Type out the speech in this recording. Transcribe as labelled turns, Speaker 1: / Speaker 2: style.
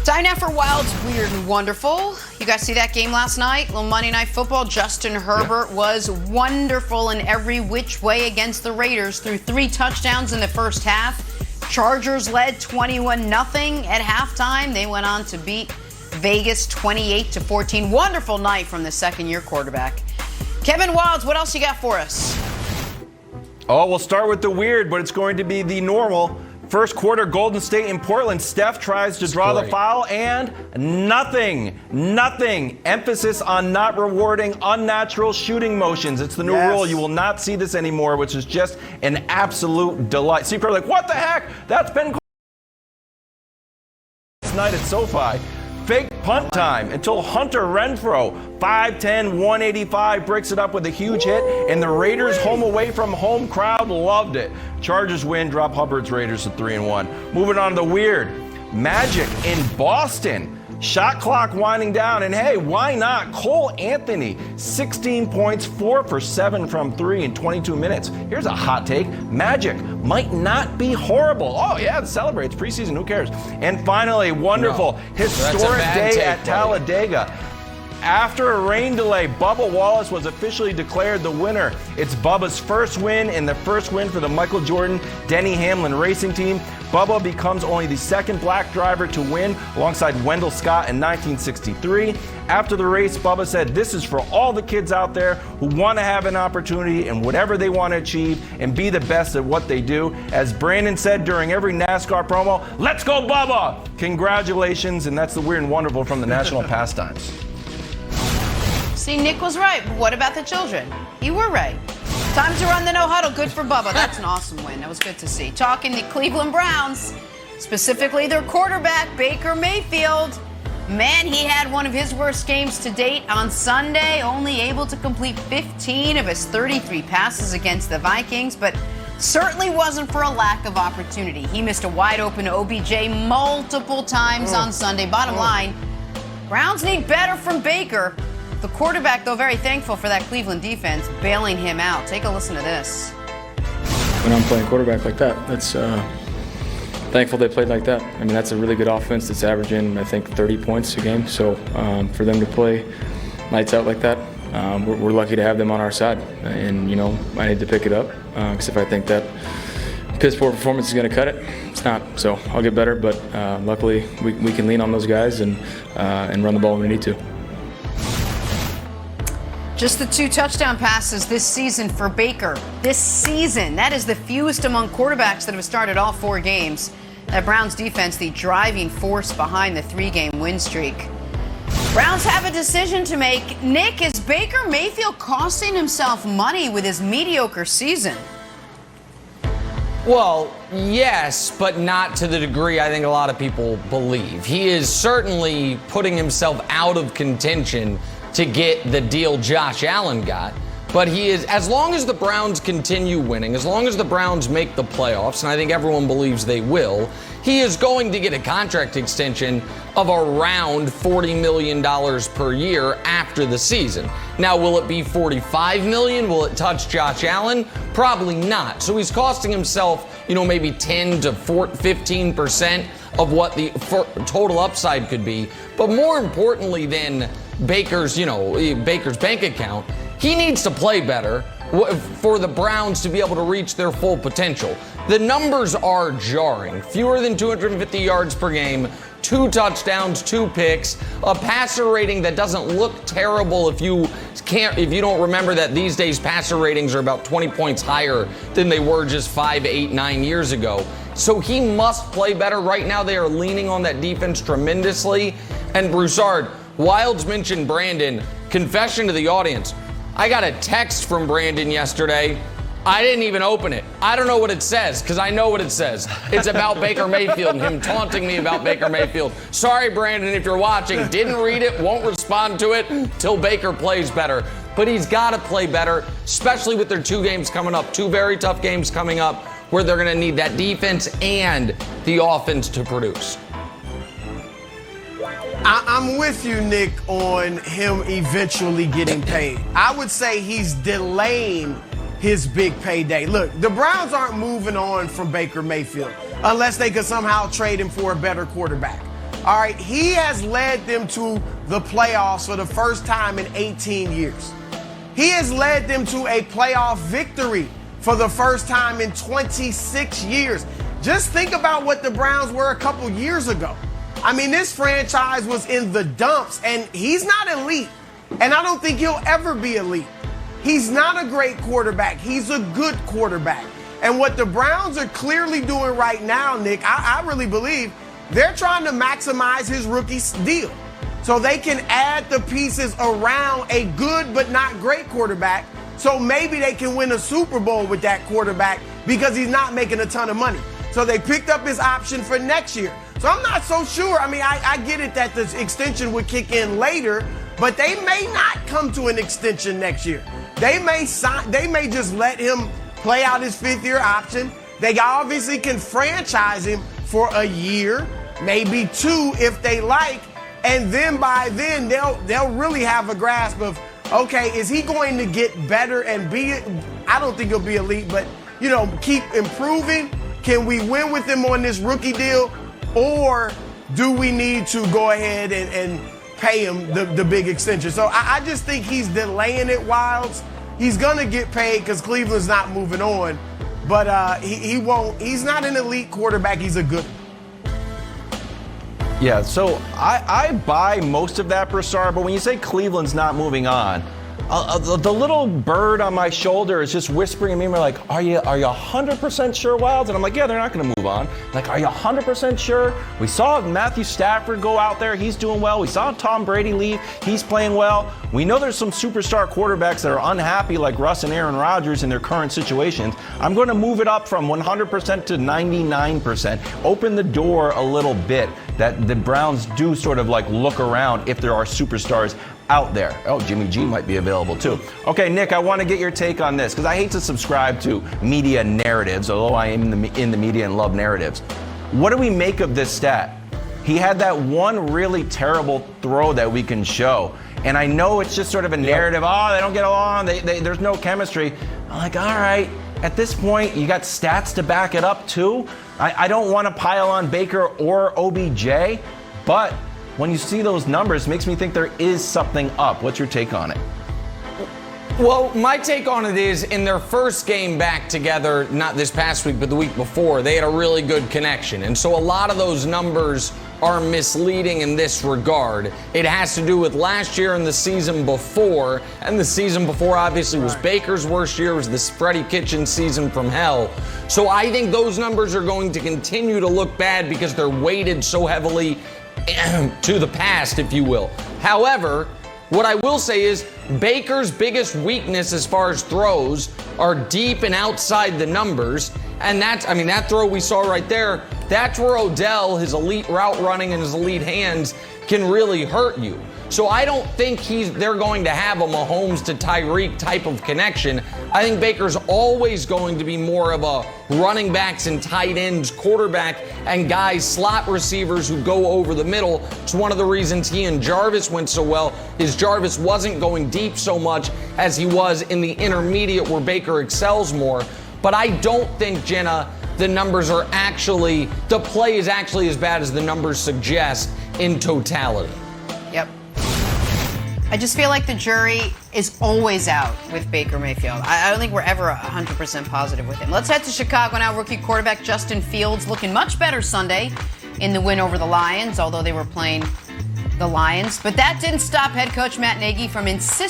Speaker 1: Time now for Wild's Weird and Wonderful. You guys see that game last night? Little Monday Night Football. Justin Herbert was wonderful in every which way against the Raiders. Threw 3 touchdowns in the first half. Chargers led 21-0 at halftime. They went on to beat Vegas 28-14. Wonderful night from the second-year quarterback. Kevin Wilds, what else you got for us?
Speaker 2: Oh, we'll start with the weird, but it's going to be the normal. First quarter, Golden State in Portland. Steph tries to draw the foul, and nothing. Emphasis on not rewarding unnatural shooting motions. It's the new rule. You will not see this anymore, which is just an absolute delight. See, people are like, what the heck? That's been night at SoFi. Fake punt time until Hunter Renfrow, 5'10", 185, breaks it up with a huge hit, and the Raiders home away from home crowd loved it. Chargers win, drop Hubbard's Raiders to 3-1. Moving on to the weird. Magic in Boston. Shot clock winding down, and hey, why not? Cole Anthony, 16 points, 4 for 7 from 3 in 22 minutes. Here's a hot take. Magic might not be horrible. Oh, yeah, celebrate. It's preseason. Who cares? And finally, wonderful, historic day at Talladega. After a rain delay, Bubba Wallace was officially declared the winner. It's Bubba's first win and the first win for the Michael Jordan Denny Hamlin racing team. Bubba becomes only the second black driver to win alongside Wendell Scott in 1963. After the race, Bubba said, "This is for all the kids out there who want to have an opportunity in whatever they want to achieve and be the best at what they do." As Brandon said during every NASCAR promo, "Let's go, Bubba!" Congratulations, and that's the weird and wonderful from the National Pastimes.
Speaker 1: See, Nick was right. But what about the children? You were right. Time to run the no huddle. Good for Bubba. That's an awesome win. That was good to see. Talking the Cleveland Browns, specifically their quarterback, Baker Mayfield. Man, he had one of his worst games to date on Sunday, only able to complete 15 of his 33 passes against the Vikings, but certainly wasn't for a lack of opportunity. He missed a wide-open OBJ multiple times on Sunday. Bottom line, Browns need better from Baker. The quarterback, though, very thankful for that Cleveland defense bailing him out. Take a listen to this.
Speaker 3: When I'm playing quarterback like that, that's thankful they played like that. I mean, that's a really good offense that's averaging, I think, 30 points a game. So for them to play lights out like that, we're lucky to have them on our side. And, you know, I need to pick it up because if I think that piss poor performance is going to cut it, it's not. So I'll get better, but luckily we can lean on those guys and run the ball when we need to.
Speaker 1: Just the 2 touchdown passes this season for Baker. This season. That is the fewest among quarterbacks that have started all 4 games. That Browns defense, the driving force behind the 3-game win streak. Browns have a decision to make. Nick, is Baker Mayfield costing himself money with his mediocre season?
Speaker 4: Well, yes, but not to the degree I think a lot of people believe. He is certainly putting himself out of contention to get the deal Josh Allen got. But he is, as long as the Browns continue winning, as long as the Browns make the playoffs, and I think everyone believes they will, he is going to get a contract extension of around $40 million per year after the season. Now, will it be $45 million? Will it touch Josh Allen? Probably not. So he's costing himself, maybe 10 to 15% of what the total upside could be. But more importantly than Baker's bank account, he needs to play better for the Browns to be able to reach their full potential. The numbers are jarring. Fewer than 250 yards per game, 2 touchdowns, 2 picks, a passer rating that doesn't look terrible if you don't remember that these days passer ratings are about 20 points higher than they were just 5, 8, 9 years ago. So he must play better. Right now they are leaning on that defense tremendously. And Broussard, Wilds mentioned Brandon. Confession to the audience. I got a text from Brandon yesterday. I didn't even open it. I don't know what it says because I know what it says. It's about Baker Mayfield and him taunting me about Baker Mayfield. Sorry, Brandon, if you're watching. Didn't read it, won't respond to it till Baker plays better. But he's got to play better, especially with their 2 games coming up, 2 very tough games coming up where they're going to need that defense and the offense to produce.
Speaker 5: I'm with you, Nick, on him eventually getting paid. I would say he's delaying his big payday. Look, the Browns aren't moving on from Baker Mayfield unless they could somehow trade him for a better quarterback. All right, he has led them to the playoffs for the first time in 18 years. He has led them to a playoff victory for the first time in 26 years. Just think about what the Browns were a couple years ago. I mean, this franchise was in the dumps, and he's not elite, and I don't think he'll ever be elite. He's not a great quarterback. He's a good quarterback. And what the Browns are clearly doing right now, Nick, I really believe they're trying to maximize his rookie deal so they can add the pieces around a good but not great quarterback, so maybe they can win a Super Bowl with that quarterback because he's not making a ton of money. So they picked up his option for next year. So I'm not so sure. I mean, I get it that the extension would kick in later, but they may not come to an extension next year. They may just let him play out his fifth-year option. They obviously can franchise him for a year, maybe two if they like, and then by then they'll really have a grasp of, okay, is he going to get better and be, I don't think he'll be elite, but, you know, keep improving? Can we win with him on this rookie deal? Or do we need to go ahead and pay him the big extension? So I just think he's delaying it, Wilds. He's going to get paid because Cleveland's not moving on. But he won't. He's not an elite quarterback. He's a good one.
Speaker 2: Yeah, so I buy most of that, Broussard, but when you say Cleveland's not moving on, the little bird on my shoulder is just whispering at me, like, are you 100% sure, Wilds? And I'm like, yeah, they're not going to move on. Like, are you 100% sure? We saw Matthew Stafford go out there. He's doing well. We saw Tom Brady leave. He's playing well. We know there's some superstar quarterbacks that are unhappy, like Russ and Aaron Rodgers, in their current situations. I'm going to move it up from 100% to 99%. Open the door a little bit that the Browns do sort of like look around if there are superstars out there. Oh, Jimmy G might be available too. Okay, Nick, I want to get your take on this because I hate to subscribe to media narratives, although I am in the media and love narratives. What do we make of this stat? He had that one really terrible throw that we can show. And I know it's just sort of a narrative. Oh, they don't get along. There's no chemistry. I'm like, all right, at this point, you got stats to back it up too. I don't want to pile on Baker or OBJ, but when you see those numbers, it makes me think there is something up. What's your take on it?
Speaker 4: Well, my take on it is in their first game back together, not this past week, but the week before, they had a really good connection. And so a lot of those numbers are misleading in this regard. It has to do with last year and the season before. And the season before obviously was Baker's worst year, was this Freddie Kitchens season from hell. So I think those numbers are going to continue to look bad because they're weighted so heavily to the past, if you will. However, what I will say is Baker's biggest weakness as far as throws are deep and outside the numbers. And that throw we saw right there, that's where Odell, his elite route running and his elite hands can really hurt you. So I don't think they're going to have a Mahomes to Tyreek type of connection. I think Baker's always going to be more of a running backs and tight ends quarterback and guys, slot receivers who go over the middle. It's one of the reasons he and Jarvis went so well is Jarvis wasn't going deep so much as he was in the intermediate where Baker excels more. But I don't think, Jenna, the numbers are actually, the play is actually as bad as the numbers suggest in totality.
Speaker 1: Yep. I just feel like the jury is always out with Baker Mayfield. I don't think we're ever 100% positive with him. Let's head to Chicago now. Rookie quarterback Justin Fields looking much better Sunday in the win over the Lions, although they were playing the Lions. But that didn't stop head coach Matt Nagy from insisting